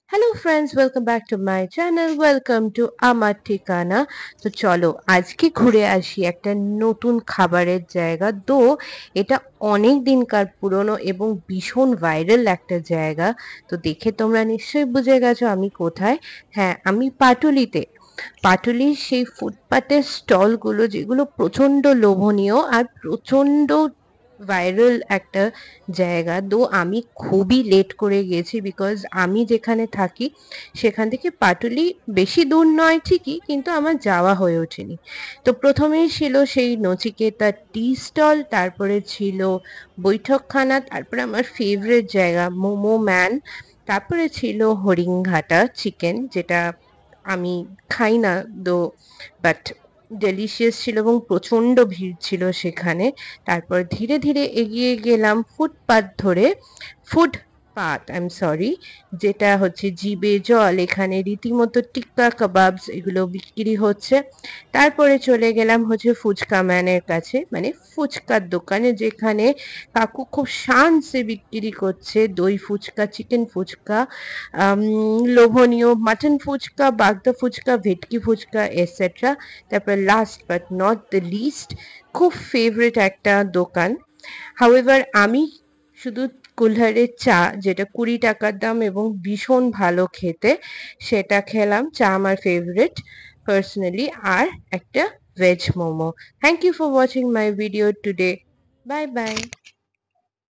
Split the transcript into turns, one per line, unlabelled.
Hello friends, welcome back to my channel. Welcome to আমার ঠিকানা। তো চলো আজকে ঘুরে আসি একটা নতুন খাবারের জায়গা। এটা অনেক দিনকার পুরনো এবং ভীষণ ভাইরাল একটা জায়গা। তো দেখে তোমরা নিশ্চয়ই বুঝে গেছো আমি কোথায়। হ্যাঁ, আমি পাটুলিতে। পাটুলির সেই ফুটপাতের স্টলগুলো যেগুলো প্রচণ্ড লোভনীয় আর প্রচণ্ড ভাইরাল একটা জায়গা। আমি খুবই লেট করে গেছি, বিকজ আমি যেখানে থাকি সেখান থেকে পাটুলি বেশি দূর নয় ঠিকই, কিন্তু আমার যাওয়া হয়ে ওঠেনি। তো প্রথমেই ছিল সেই নচিকেতা টি স্টল, তারপরে ছিল বৈঠকখানা, তারপরে আমার ফেভারিট জায়গা মোমো ম্যান, তারপরে ছিল হরিণঘাটা চিকেন, যেটা আমি খাই না দো, বাট ডেলিশিয়াস ছিল এবং প্রচণ্ড ভিড় ছিল সেখানে। তারপর ধীরে ধীরে এগিয়ে গেলাম ফুটপাত ধরে। ফুটপাত, যেটা হচ্ছে জিবে জল। এখানে রীতিমতো টিক্কা কাবাবস এগুলো বিক্রি হচ্ছে। তারপরে চলে গেলাম হচ্ছে ফুচকা ম্যানের কাছে, মানে ফুচকার দোকানে, যেখানে কাকু খুব শানসে বিক্রি করছে দই ফুচকা, চিকেন ফুচকা, লোভনীয় মাটন ফুচকা, বাগদা ফুচকা, ভেটকি ফুচকা, এটসেট্রা। তারপর last but not the least, খুব ফেভারিট একটা দোকান। হাউএভার আমি শুধু কুলহারের চা, যেটা 20 টাকার দাম এবং ভীষণ ভালো খেতে, সেটা খেলাম। চা আমার ফেভারিট পার্সোনালি। আর একটা veg momo. Thank you for watching my video today. Bye by.